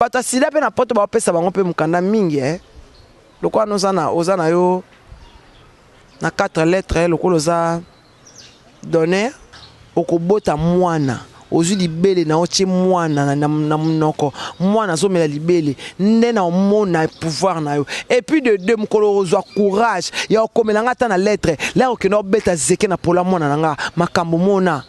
Bata sida pe na poto ba pesa bango pe mukanda mingi lokwa nozana ozana yo na 4 lettres lokolo za donner okobota mwana ozwi libele na otie mwana na munoko mwana azomela libele nde na omona pouvoir na yo et puis de deux mukolo ozwa courage ya okomela ngata na lettre la okeno beta zeke na pola mwana nanga makambo mona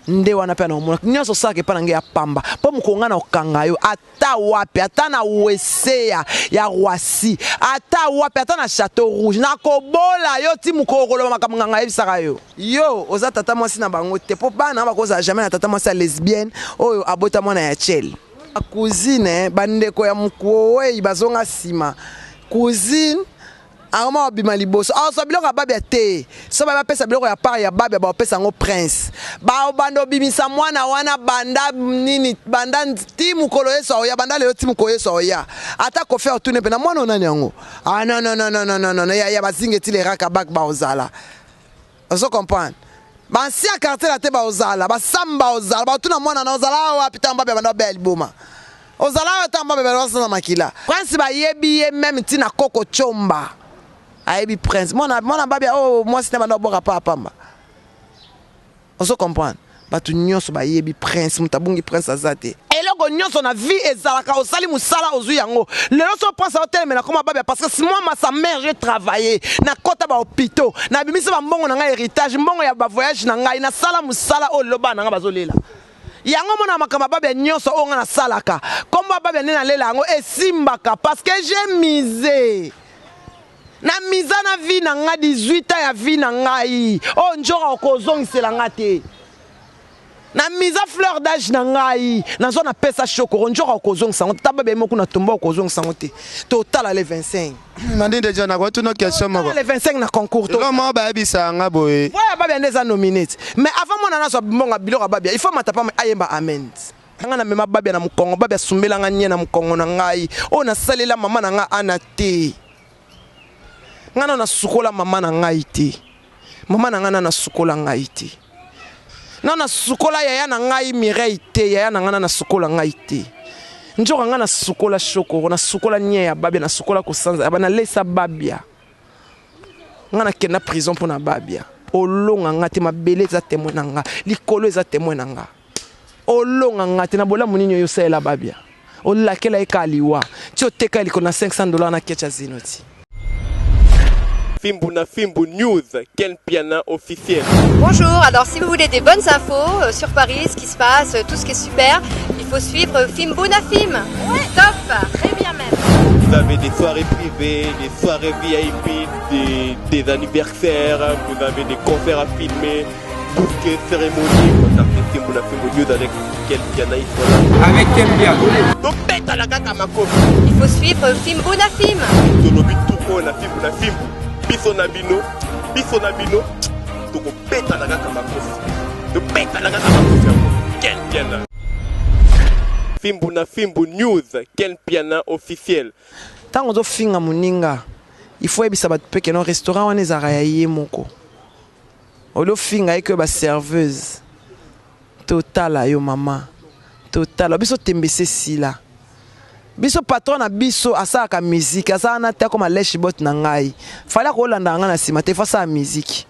nde wana pe na omona nyonso saka epa nange ya pamba po mukonga na okanga yo ata wapi ata na weseya ya Roissy ata wapi ata na Château Rouge na kobola yo ti mukolo makambo nganga yebisaka yo oza tata mwasi na bango te po bana bakoza jamais na tata mwasi lesbienne oyo abota mwana ya chel cousine bandeko ya mukowe bazonga sima cousine Aroma wabima liboso. So biloko babia te. So ba pesa biloko ya part ya babia ba pesa ngo prince. Ba bando bimisa mwana wana banda nini banda timu kolo yeso ya banda leo timu ko yeso ya. Ata ko faire tourner pe na mwana onani yango. Ah non ya bazinge ti le raka bak ba ozala. Oso comprendre. Ba si a quartier la te ba ozala, ba samba ozala, ba tuna mwana na ozala wa pita mbaba banda bel boma. Ozala wa tamba bebe na makila. Prince ba yebi ye même ti na koko chomba. Ayebi prince mona babia oh moi c'était bando boka papa on se comprend batu nyonso ba yebi prince mutabungi prince azate eloko nyonso na vie ezalaka osali musala ozu yango lelo so prince hotel mais na koma babia parce que si moi sa mère j'ai travaillé na kota ba hôpital na bimisa ba mbongo na nga héritage mbongo ya ba voyage na ngai na sala musala o loba na nga bazolela yango mona makamba babia nyonso o nga na salaka comme babia nena lela yango esimbaka parce que j'ai misé na mizana vie na nga 18 ans ya vie na ngai o njora okozongisela nga te na miza fleur d'âge na ngai na zona pesa chokoro njora okozongisa ngo taba be moku na tomba okozongisa ngo te total le 25 mandi deja na kwa tuno question moko le 25 na concours to comment ba bisa nga boye ouais babia ndeza nominate mais avant mona na so bonga biloko babia il faut matapa ayemba amen nga na mema babia na mukongo babia sumbela nga nye na mukongo na ngai o na salela mama na nga ana te ngana na sukola mama na ngai te mama na ngana na sukola ngai te na sukola yaya na ngai Mireille te yaya na ngana na sukola ngai te njoka ngana sukola shoko na sukola nye ya babia na sukola kosanza bana lesa babia ngana kena prison pona babia olonga ngati mabele za témoin na nga likolo za témoin na nga olonga ngati na bola muninyo yo sela babia olakela ekaliwa ti oteka liko na $500 na kecha zinoti. Fimbuna Fimbu News, quel piano officiel. Bonjour, alors si vous voulez des bonnes infos sur Paris, ce qui se passe, tout ce qui est super, il faut suivre Fimbuna Film. Ouais. Top, très bien même. Vous avez des soirées privées, des soirées VIP, des anniversaires, vous avez des concerts à filmer, tout ce qui est cérémonie. Contactez Fimbuna Fimbu News avec quel piano il faut là. Avec quel piano. Donc pète à la gata ma copie. Il faut suivre Fimbuna Film. Tolobi tout pour la Fimbuna Film. Biso na bino, toko peta na kaka makofi. To peta na kaka makofi. Quel piano. Fimbuna Fimbu News, quel piano officiel. Tango zo finga muninga, il faut ebisa bat peke no restaurant wana ezara ya ye moko. Olo finga eke ba serveuse. Total yo mama. Total biso tembese sila. Biso patron na biso asaka musique asa na ta comme lèche bot na ngai fallait ko landa nga na sima te fa sa musique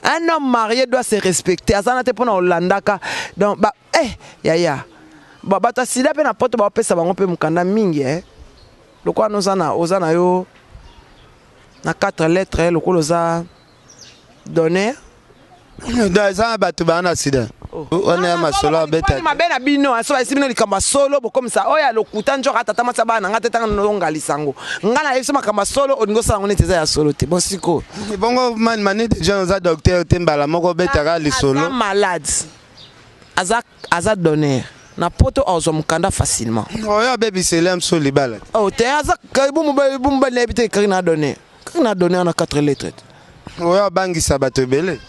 un homme marié doit se respecter asa na te pona olandaka donc ba ya ba bata sila pe na poto ba pesa bango pe mukanda mingi lokwa ozana yo na 4 lettres lokolo za donner dans batu bana sida on est ma solo beta ma bena bino aso ba simino likamba solo bo comme ça oya lokuta njoka tata matsa bana ngata tanga nongali sango ngana yeso makamba solo oningo sango neteza ya solo te bon siko bongo man mani de gens za docteur tembala moko beta ga li solo malade aza donner na poto ozo mukanda facilement oya baby selam so libala oh te aza bumba nebite krina donner na 4 lettres oya bangi sabato bele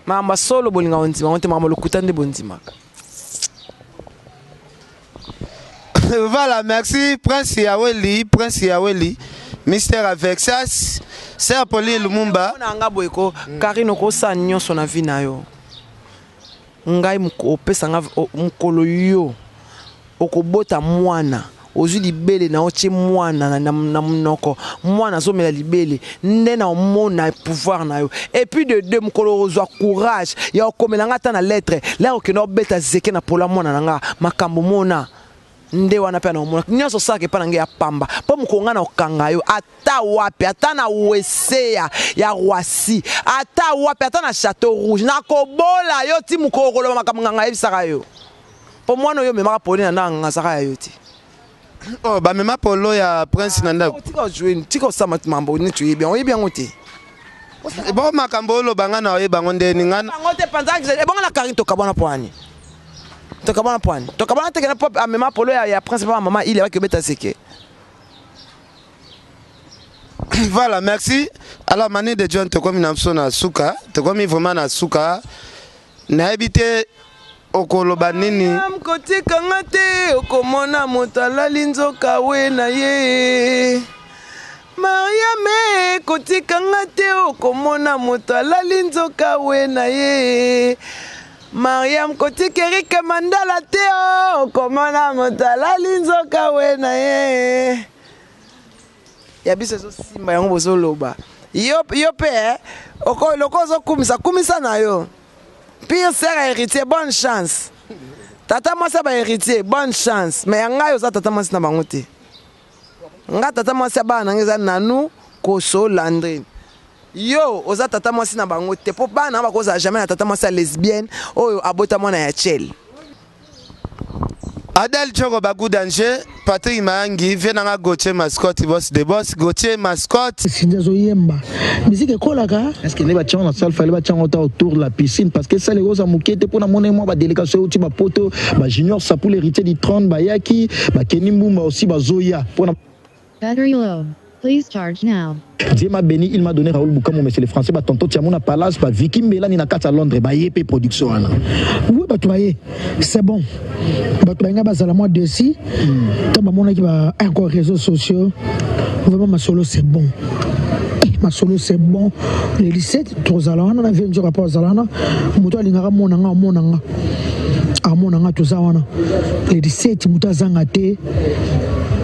mama solo bolinga onzima onte mama lokuta nde bonzimaka. Voilà, merci Prince Yaweli, Mystère avec ça, c'est Apolline Lumumba. On a boyko Karine ko sa nyonso na vie na yo. ngai opesa nga mukolo yo okobota mwana ozwi libele na otie mwana na munoko mwana azomela libele nde na omona pouvoir na yo et puis de deux mukolo ozwa courage ya okomela nga ta na lettre la okenda obeta zeke na pola mwana na nga makambo mona nde wana pe na omona nyonso saka epa na nge ya pamba mpo mokonga na okanga yo ata wapi ata na weseya ya Roissy ata wapi ata na Château Rouge nakobola yo ti mokolo koloba makambo nganga yebisaka yo mpo mwana oyo memaka poli na ndanga saka ya yo ti oh ba mema polo ya prince na ndako tika jouer tika osama mambo ni tu yebi yango te bon makambo oloba nga na oyeba ngo nde ningana ngo te panza ebonga na karin tokabona poani tokabona tekena pop amema polo ya prince papa mama il va que beta seke. Voilà, merci. Alors Mani de John te comme na suka te comme vraiment na suka na habité okoloba nini kotika ngate okomona motala linzoka we na ye Mariame kotika ngate okomona motala linzoka we na ye Mariam kotika Erika Mandala te okomona motala linzoka we na ye ya biso zo simba yango bozo loba yo pe loko zo kumisa na yo pire sœur héritier bonne chance tata moi ça ba héritier bonne chance mais yanga yo za tata moi na bango te nga tata moi ça ba nangeza nanu koso landrine yo oza tata moi na bango te po ba na ba koza jamais na tata moi ça lesbienne oyo abota mona ya chel Adel Choko Bagou Danger, Patrick Maangi, vient à Gauthier Mascotte, boss de boss, Gauthier Mascotte. Sinjazo Yemba. Musique est quoi là, gars? Est-ce qu'il y a des gens fallait autour de la piscine parce que ça les roses à mouquette pour la monnaie, moi, délégation au Tiba Poto, Junior, ça pour l'héritier du trône, Yaki, Kenny Mouma aussi, Zoya. Battery low. Please charge now. Dieu m'a béni, il m'a donné Raoul Boukam, mais c'est les Français, tonton Tiamona Palace, Vicky Mbelani na Kata Londres, Yépé Production. Oui, c'est bon. La moi dessus, mon qui va encore réseaux sociaux. Vraiment, ma solo, c'est bon. Ma solo, c'est bon. Les 17, Trozalana, on a vu un jour rapport à Zalana, Mouto Lingara, Monanga. Amonanga, tout ça, les 17, Mouta Zangate.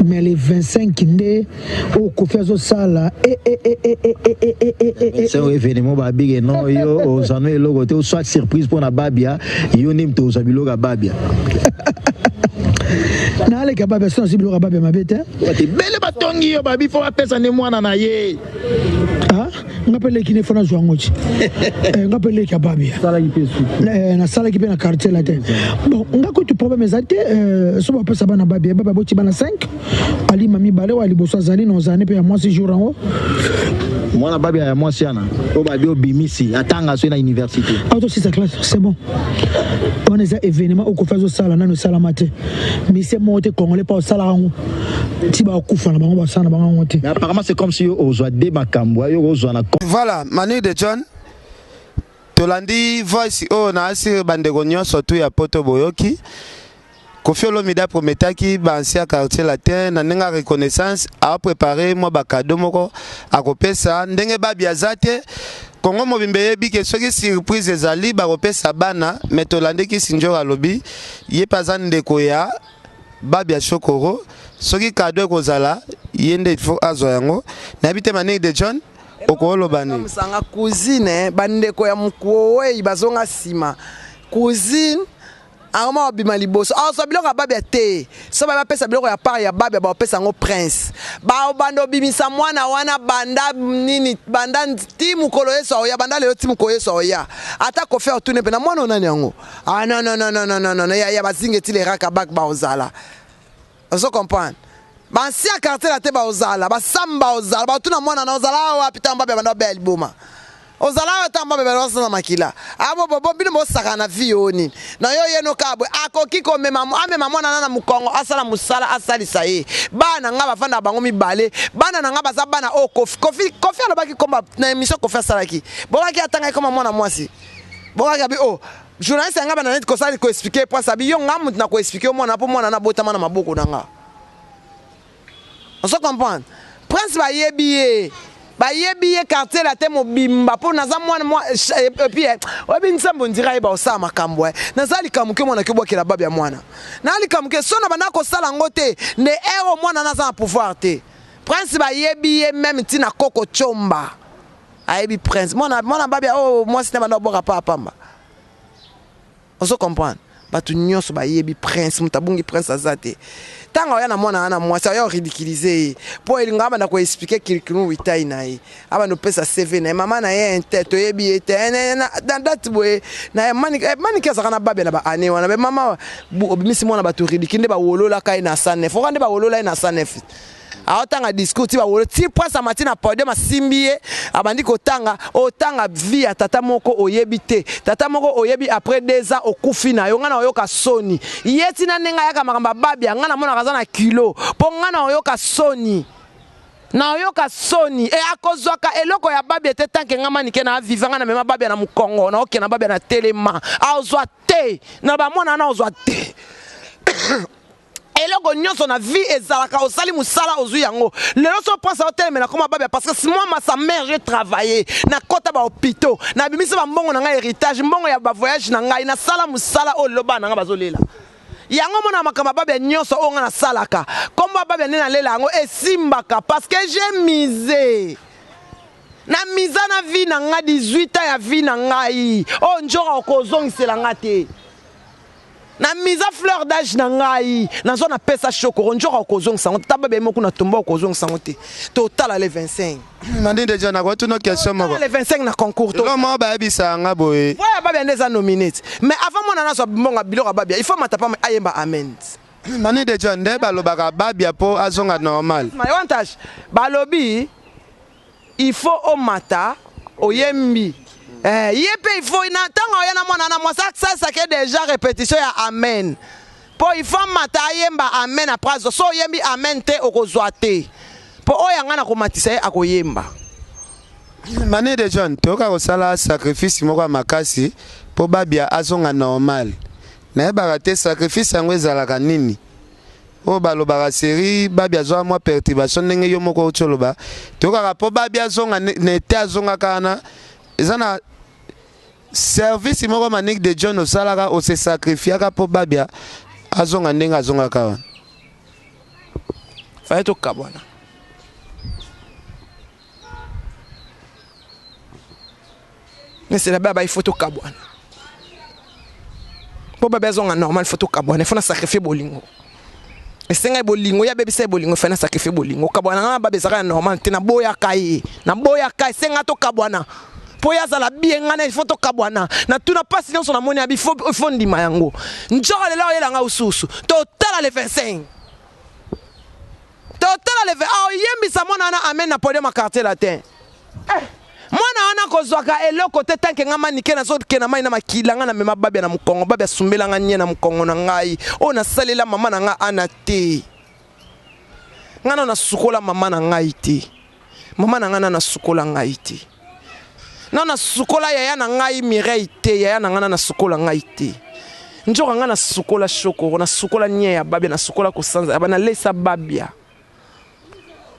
Mais les 25 qui ne au Kofezo Sala c'est un événement babig et non yo aux années logoté ou soit surprise pour la babia yo nim to zabilo ga babia na le kababa son zabilo ga babia mabete te belle batongi yo babi faut apesa ne mwana na ye ah ngapele kine fona zo ngochi ngapele kababia sala kipesu na sala kipe na quartier la te bon ngako tu problème ezate so ba pesa bana babia baba boti bana 5 Ali mami bale wa liboso azali na ozane pe ya mwasi jour en mwana babi ya mwasi ana o babi obimisi atanga so na université auto si sa classe c'est bon on est à événement au kofazo sala na no sala maté mais c'est monté congolais pas au sala rango ti ba kufa na bango ba sana bango te mais apparemment c'est comme si o zo de makambo yo o zo na voilà Manu de John Tolandi voice o na asir bandego nyonso tu ya poto boyoki Kofi Olomide prometaki ancien quartier latin na nenga reconnaissance a préparé moi bakado moko akopesa ndenge babi azate Kongo mobimbe yebi ke soki surprise ezali bakopesa bana metolande ki sinjo alobi ye pazan ndeko ya babi ya Chokoro soki kado kozala yende faut azo yango na bite Mani de John okolo bani msanga cousine bandeko ya mkuowe bazonga sima cousine Arma obima liboso so biloko babia te so ba pesa biloko ya part ya babia ba pesa ngo prince ba bando bimisa mwana wana banda nini banda timu kolo yeso ya banda lelo timu ko yeso ya ata ko faire tourner pe na mwana onani yango ah non ya bazinge ti le raka bak ba ozala on comprend ba ancien quartier la te ba ozala ba samba ozala ba tuna mwana na ozala wa pita mbaba banda bel boma ozala tamba bebe na makila abo bobo bino mosaka na vie oni na yo yeno kabwe akoki ko mema mwana na mukongo asala musala asali saye bana nga bafanda bango mibale bana na nga baza bana o kofi alobaki komba na émission kofi asalaki bokaki atanga koma mwana mwasi bokaki abi o journaliste nga bana net ko sali ko expliquer pour sabi yo nga mutu na ko expliquer mwana po mwana na botama na maboko na nga on se comprend prince ba yebiye bayebi ye quartier la te mobimba po naza mwana moi et puis oyebi nsambo ndira yeba osala makambo naza likambo ke mwana ke bwakela babia mwana na likambo ke sona bana ko sala ngote ne ero mwana naza na pouvoir te prince bayebi ye même tina koko chomba ayebi prince mwana babia oh moi c'est bana boka pa pamba on se comprend batu nyonso bayebi prince mutabungi prince azate tanga oya na mwana ana mwasi oya ridiculiser po elinga bana ko expliquer kilkinu witai nae aba no pesa CV na mama na ye tete oyebi ete na date boy na mani kesa kana babia na ba ane wana be mama obimisi mwana batu ridicule ba wolola kai na sanef fo kande ba wolola na sanef aotanga discours ti ba wolo ti prince amati na podium asimbie abandi ko tanga otanga via tata moko oyebi te tata moko oyebi après 2 ans okufi na yo ngana oyoka soni yeti na nenga yaka makamba babia ngana mona kaza na kilo po ngana oyoka soni na oyoka soni e akozwaka eloko ya babia te tanke ngama nike na vivanga na mema babia na mukongo na oke na babia na telema azwa te na ba mona na ozwa te eloko nyonso na vie ezalaka osali musala ozwi yango lelo so pense au terme na koma babia parce que moi sa mère j'ai travaillé na kota ba hôpitaux na bimisa ba mbongo na nga héritage mbongo ya ba voyage na ngai na sala musala o loba na nga bazolela yango mona makamba babia nyonso o nga na salaka komba babia nena lela yango esimbaka parce que j'ai misé na miza na vie na nga 18 ans ya vie na ngai o njora okozongisela nga te na mise fleur d'âge na ngai na zona pesa choko njoko okozong sango taba be moku na tomba okozong sango te total les 25 mandi déjà na ko tuno question moko les 25 na concours to comment ba bisa nga boye voilà babia ndeza nominate mais avant moi na so bonga biloko babia il faut matapa ayemba amen mandi déjà ndeba lobaka babia po azonga normal my avantage balobi il faut au mata oyembi yepe il faut na tanga ya na mwana na mwasa ça que déjà répétition ya amen po il faut mata yemba amen après so yembi amen te okozwa te po oyanga na komatisa akoyemba mane de John toka kosala sacrifice moko makasi po babia azonga normal na ba te sacrifice yango ezalaka nini o balobaka série babia zo moi perturbation ndenge yo moko ocholoba toka po babia zonga nete azonga kana ezana service moko manik de John osalaka o se sacrifiaka po babia azonga ndenga azonga kawa faye to kabwana mais c'est la baba il faut to kabwana po babia azonga normal il faut to kabwana il faut na sacrifier bolingo esenga bolingo ya bebisa bolingo fa na sacrifier bolingo kabwana nga babia zaka normal te na boya kai senga to kabwana po ya zala bien ngana il faut to kabwana na tuna pas sinon son amoni abi faut ndima yango njora lelo yela nga ususu total les 25 total les 20 yembi sa mona na amen na podium quartier latin mwana ana kozwaka eloko te tanke nga manike na so ke na mai na makila nga na mema babia na mukongo babia sumbela nga nye na mukongo na ngai o na salela mama na nga ana te nga na sukola mama na ngai te mama na nga na sukola ngai te na sukola yaya na ngai Mireille te yaya na ngana na sukola ngai te njoka ngana sukola shoko na sukola nye ya babia na sukola kosanza bana lesa babia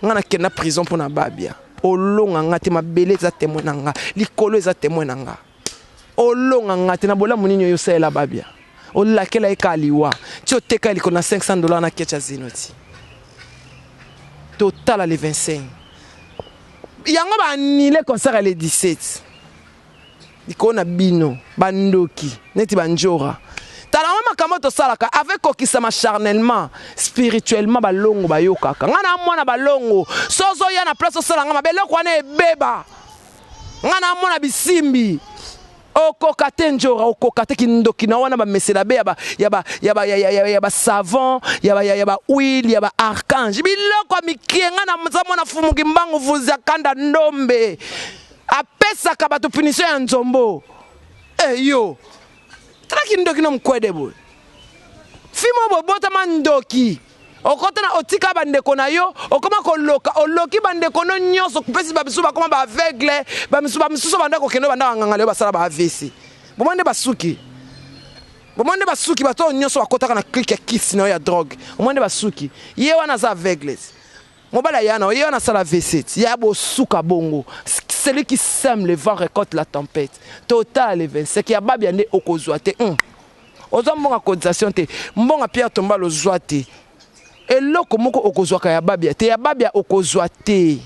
ngana kena prison pour na babia olonga ngati mabele za témoin nga likolo za témoin nga olonga ngati na bola munini yo sela babia olakela ekaliwa ti oteka liko na $500 na kecha zinoti total les 25 yango ba annulé concert les 17 dikona bino bandoki neti banjora tala mama kamoto salaka avec kokisama charnellement spirituellement balongo bayokaka ngana mwana balongo sozo ya na place osalanga mabeloko wana ebeba ngana mwana bisimbi okokate njora okokate kindoki na wana ba mesela be ya ba savon ya ba huile ya ba archange biloko mikienga na mzamona fumuki mbangu vuzia kanda ndombe apesa ka bato punition ya nzombo yo traki ndoki no mkwede boy fimo bobota mandoki okota na otika bandeko na yo okoma koloka oloki bandeko no nyonso kupesi babisu bakoma ba aveugle bamisuso bandako kendo bandaka nganga le basala ba AVC bomande basuki bato nyonso bakotaka na clique ya kiss na ya drogue bomande basuki ye wana za aveugle Mobala yana, il y a un sala V7. Il y a beau souka bongo. Celui qui sème le vent récolte la tempête. Total et 25. Il y a babi ane okozoate. Ozo mbonga cotisation te. Mbonga Pierre tomba lo zoate. Et loko moko okozwaka ya babi te. Ya babi okozoate.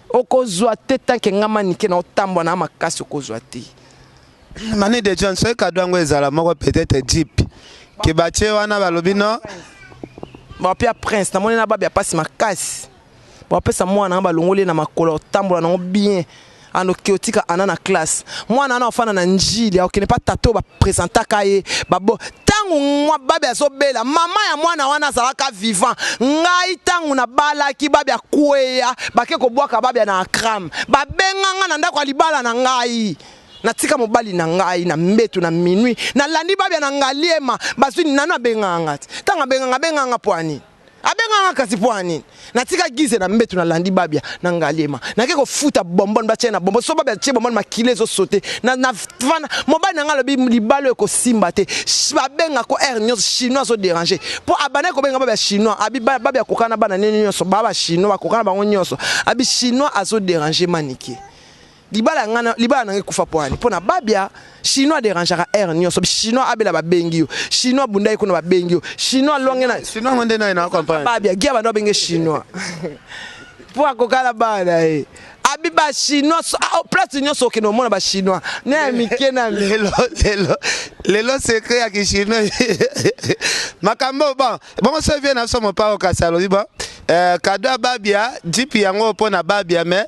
Okozoate tant que ngama nike na otambo na makasi okozoate. Mani de John, ce cadeau ngo ezala moko peut-être Jeep. Ke batie wana balobi no. Ba Pierre Prince na moni na babi apasi makasi. Ba pesa mwana ngaba longole na makolo tambola na bien. Ano kiotika anana classe. Mwana na ofana na njili ya okene pa tato ba presenta kaye babo tangu mwa babi azobela mama ya mwana wana zalaka vivant ngai tangu na bala ki babi akweya bake ko bwaka babi na kram babenganga na ndako libala na ngai natika mobali na ngai na mbetu na minuit na landi babi na ngaliema basuni nana benganga tanga benganga poani abenganga kasi poani natika gize na mbetu na landi babia na ngaliema nake ko futa bonbon ba chena bonbon so babia che bonbon makile zo sauter na fana mobali na ngalobi libalo ko simba te babenga ko air nyos chinois zo déranger po abane ko benga babia chinois abi babia ko kana bana nini nyos baba chinois ko kana bango nyos abi chinois azo déranger maniki libala na kufa poani pona babia chinois dérangera air nyos chinois abela ba bengio chinois bundai ko na ba bengio chinois longe na chinois monde na comprendre babia gia bando benge chinois po akokala bana abiba chinois place nyos okeno mona ba chinois na mikena lelo secret ya ki chinois makambo bon so vient na somo pa okasalo liba cadeau babia Jeep yango pona babia mais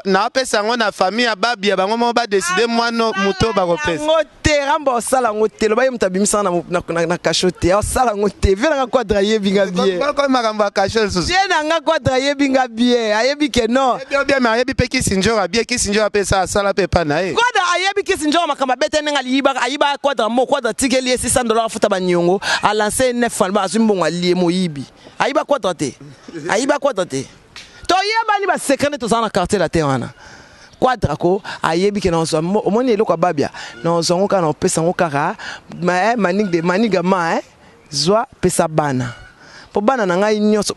na pesa ngo na famille ya babia bango mo ba décider mwana muto ba kopesa ngo te ramba sala ngo te lo ba yemta bimisa na cachote ya sala ngo te vela nga quadra yebinga bien ko makambo cachote so jena nga quadra yebinga bien ayebi ke no bien mais ayebi pe ki sinjora bien ki sinjora pesa sala pe pa na e quadra ayebi ki sinjora makamba bete nga liba ayiba quadra mo quadra tikeli $600 futa banyongo a lancer 9 fois ba azumbongo alie moyibi ayiba quadra te ayiba quadra te to yeba ni ba secret to zana quartier la terana quadra ko ayebi ke na zo omoni eloko babia na zongo kana opesa ngo kara maniga zwa pesa bana po bana na ngai nyoso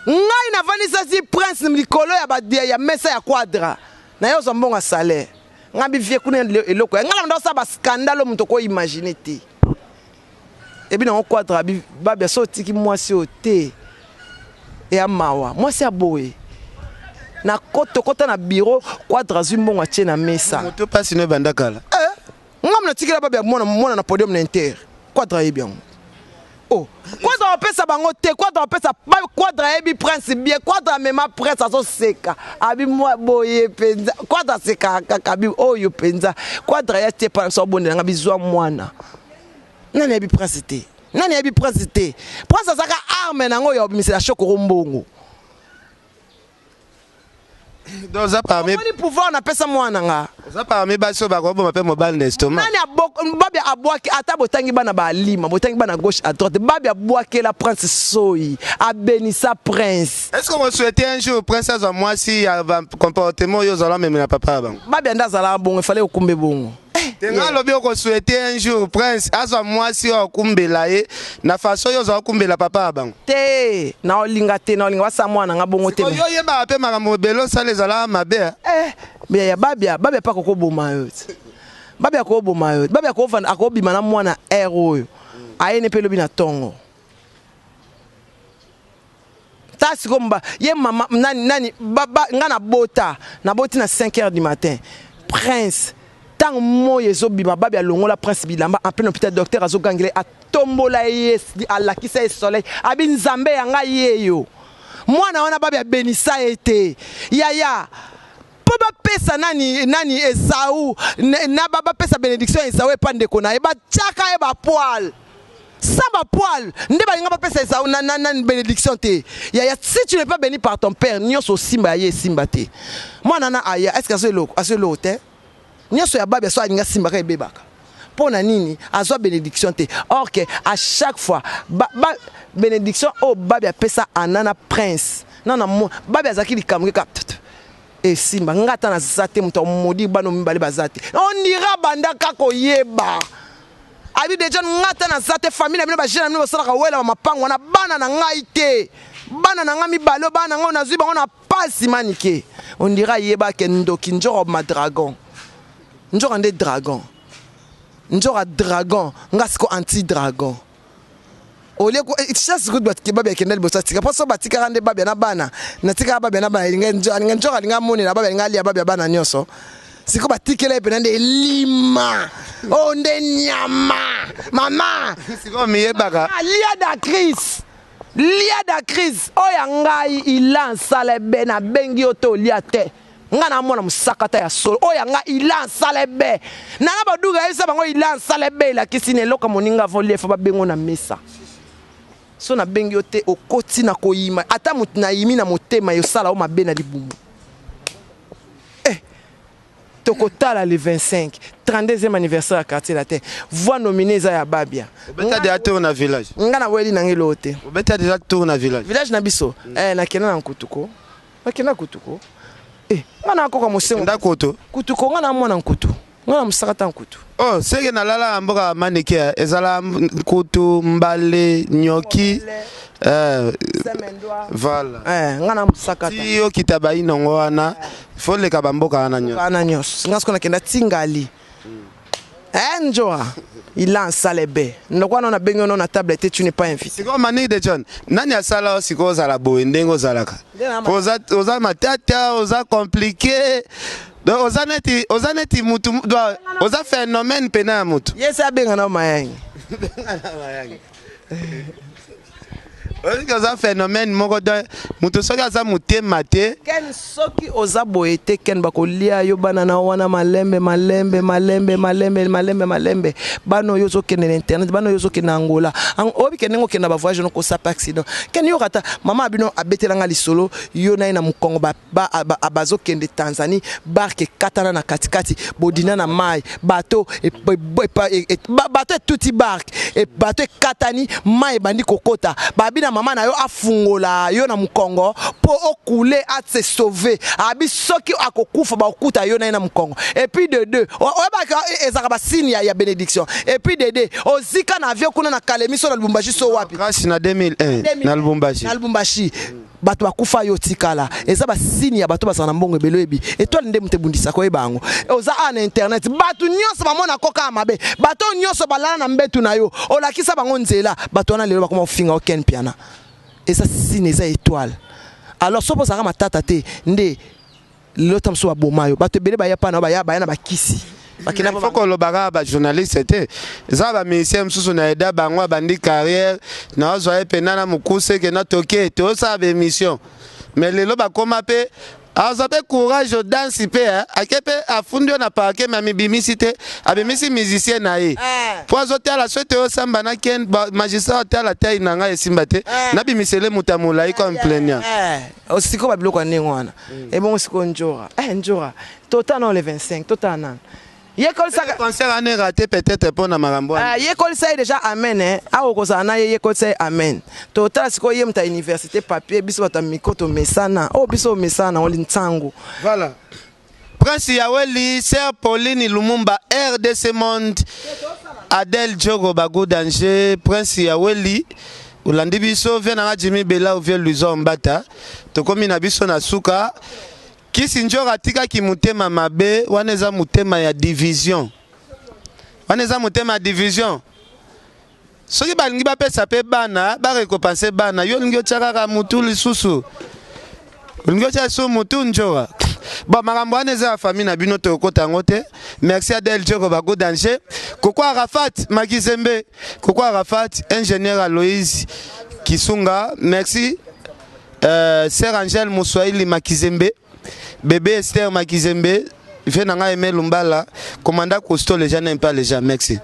ngai na vanisa si prince likolo ya badia ya mesa ya quadra na yo zombonga salaire ngabi vie kuna eloko ngala ndo sa ba scandale muto ko imaginer te ebi na quadra babia so tiki mwasi ote ya mawa mwasi aboye na kota na bureau quadra zumbongo atie na mesa moto pasi no bandakala ngam na tikela babia mona na podium na inter quadra yebi oh quadra opesa bango te quadra opesa quadra yebi prince bien quadra mema prince azo seka abi moi boye penza quadra seka kakabi oyo penza quadra ya te pa so bonde nga bizwa mwana nani yebi prince te nani yebi prince te prince azaka arme nango yo misela shokoro mbongo donc ça parmi ni pouvoir na pesa mwana nga ça parmi baso ba ko bo mape mobile d'estomac nani babi abwaki ata botangi bana ba lima botangi bana gauche à droite babi abwaki la prince soyi abenisa prince est-ce qu'on souhaitait un jour prince à moi si comportement yo zala même na papa bango babi ndazala bongo fallait okumbe bongo tenga lobi ko souhaiter un jour prince à moi si okumbela ye na façon yo za okumbela papa bango te na olinga wasa mwana nga bongo te yo yeba pe makambo belo sale zala mabe mais ya babia pa kokoboma yo babia ko boma yo babia ko vanda akobima na mwana oyo ayene pe lobi na tongo tasi komba ye mama nani baba ngana bota na boti na 5h du matin prince tant moye zobima babia longola prince bilamba en plein hôpital docteur azogangile atombola ye alakisa ye soleil abi nzambe yanga yeyo mwana wana babia benisa ete yaya Baba pesa nani Esau na baba pesa bénédiction Esau e pande kona e ba chaka e ba poil samba poil nde ba nga pesa Esau na bénédiction te ya si tu n'es pas béni par ton père nyoso simba ye simba te mwana na aya est-ce que azo te nyoso ya baba so alinga simba ka ebebaka pona nini azo bénédiction te or que à chaque fois bénédiction o baba pesa anana prince non baba azaki likamwe ka et simba ngata na zate muto modi bano mbali bazate on ira banda kako yeba abi deja ngata na zate famille na ba jeune na ba sala ka wela mapango na bana na ngai te bana nanga mibalo bana nga nazwi bango na pasi manike on dira yeba ke ndoki njoro ma dragon njoro nde dragon njoro dragon nga siko anti dragon ole ko chasse good bat ke babia kendel bosa tika poso batika rande babia na bana na tika babia na bana njoro linga moni na babia linga lia babia bana nyoso siko batikela penande lima onde nyama mama siko miyebaka lia da crise oya ngai ilansa lebe na bengi oto lia te nga na mona musakata ya solo oya nga ilansa lebe na nga baduga isa bango ilansa lebe la kisine loka moninga volie fa babengo na mesa so na bengi ote okoti na koyima ata mutina yimi na motema yo sala o mabe na libumu Tokotala le 25 32e anniversaire à quartier la terre voix nominée za ya babia obeta déjà tour na village ngana weli na ngelote obeta déjà tour na village na biso na kena na nkutuko kutuko ngana koka mosengo ndakoto kutuko ngana mwana nkutu ngana musakata nkutu oh sege na lala mboka maneke ezala nkutu mbale nyoki voilà ngana musakata ti yo kitaba inongo wana faut le kabamboka wana nyos ngasko na kenda tingali enjoa il a salebe ndoko na bengo na table te tu n'es pas invité siko mani de John nani asala siko za la boye ndengo zalaka oza matata oza compliqué donc oza neti mutu oza phénomène pena mutu yes abenga na mayangi oza phénomène moko de mutu soki aza mutema te ken soki oza boye te ken bakolia yo bana na wana malembe bano yo zokende na internet bano yo zokende na Angola obi kenengo kenda ba voyage no ko sapa accident ken yo kata mama abino abetelanga lisolo yo na Mukongo abazo kende Tanzanie barke katana na katikati bodina na mai bateau bateau tuti barke et bateau katani mai bandi kokota babina mama na yo afungola yo na Mukongo po okule a se sauver abi soki akokufa ba okuta yo na Mukongo et puis de deux oyeba ezaka ba signe ya bénédiction et puis de deux ozika na avion kuna na Kalemi so na Lubumbashi so wapi grâce na 2001 na Lubumbashi bato bakufa yo tikala eza ba signe ya bato basana mbongo beloyebi étoile nde mutebundisa ko ebango oza na internet bato nyonso bamona koka mabe bato nyonso balala na mbetu na yo olakisa bango nzela bato na lelo bakoma ofinga oken piana eza signe eza étoile alors sopo saka matata te nde lotam so abomayo bato bele baya pana baya na bakisi bakina foko lobaka ba journaliste te za ba musicien msusu na eda bangwa bandi carrière na ozo pena na mukuse ke na toke to sa ba émission mais lelo ba koma pe azape courage danse pe akepe afundio na parquet mais bimisite abimisi musicien na ye po azote ala souhaite o samba na ken magistrat ta la taille nanga esimbate na bimisele mutamula comme plaignant osiko ba biloko ndenge wana et bon osiko njora njora tota non le 25 tota nan Yekol sa concert année raté peut-être pour na marambo. Yekol sa déjà amen a okoza na yekol sa amen. Total siko yemta université papier biso bata mikoto mesana. O biso mesana oli ntango. Voilà. Prince Yaweli, Sœur Pauline Lumumba, RDC Monde. Adel Djogo Bago Danger, Prince Yaweli. Ulandi biso vient na Jimmy Bella ou vient Luzo Mbata. Tokomi na biso na suka. Kisi njora tika ki mutema mabe waneza mutema ya division. Waneza mutema ya division. Soki balingi bapesa pe bana, ba récompenser bana, yo lingi otchaka mutu lisusu. Lingi otchaka so mutu njora. Bon makambo waneza ya famille na bino to kota ngote. Merci Adel Djoko Bago Danger. Koko Arafat Makizembe, Koko Arafat ingénieur Aloïse Kisunga. Merci Sœur Angèle Moussoaili Makizembe. Bébé Esther Makizembe, Venanga Aimé Lumbala, commandant Costo, les gens n'aiment pas les gens, merci.